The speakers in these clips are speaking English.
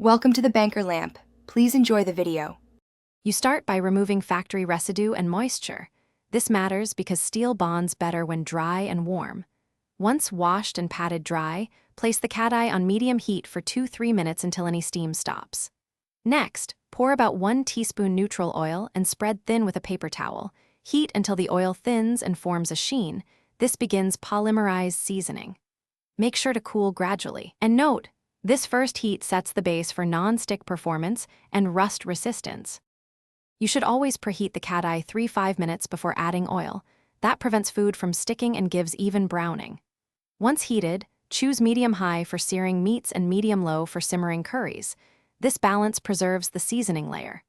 Welcome to the banker lamp. Please enjoy the video. You start by removing factory residue and moisture. This matters because steel bonds better when dry and warm. Once washed and patted dry, place the Kadai on medium heat for 2-3 minutes until any steam stops. Next, pour about 1 teaspoon neutral oil and spread thin with a paper towel. Heat until the oil thins and forms a sheen. This begins polymerized seasoning. Make sure to cool gradually. And note, this first heat sets the base for non-stick performance and rust resistance. You should always preheat the Kadai 3-5 minutes before adding oil. That prevents food from sticking and gives even browning. Once heated, choose medium-high for searing meats and medium-low for simmering curries. This balance preserves the seasoning layer.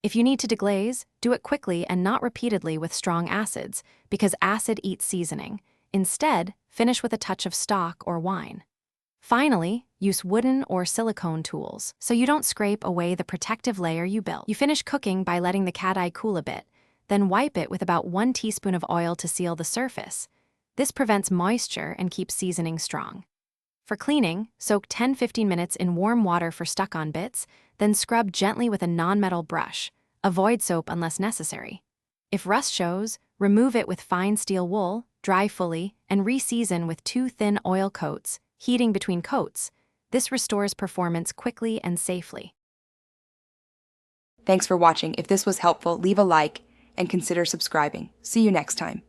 If you need to deglaze, do it quickly and not repeatedly with strong acids, because acid eats seasoning. Instead, finish with a touch of stock or wine. Finally, use wooden or silicone tools so you don't scrape away the protective layer you built. You finish cooking by letting the Kadai cool a bit, then wipe it with about 1 teaspoon of oil to seal the surface. This prevents moisture and keeps seasoning strong. For cleaning, soak 10-15 minutes in warm water for stuck-on bits, then scrub gently with a non-metal brush. Avoid soap unless necessary. If rust shows, remove it with fine steel wool, dry fully, and re-season with 2 thin oil coats, heating between coats. This restores performance quickly and safely. Thanks for watching. If this was helpful, leave a like and consider subscribing. See you next time.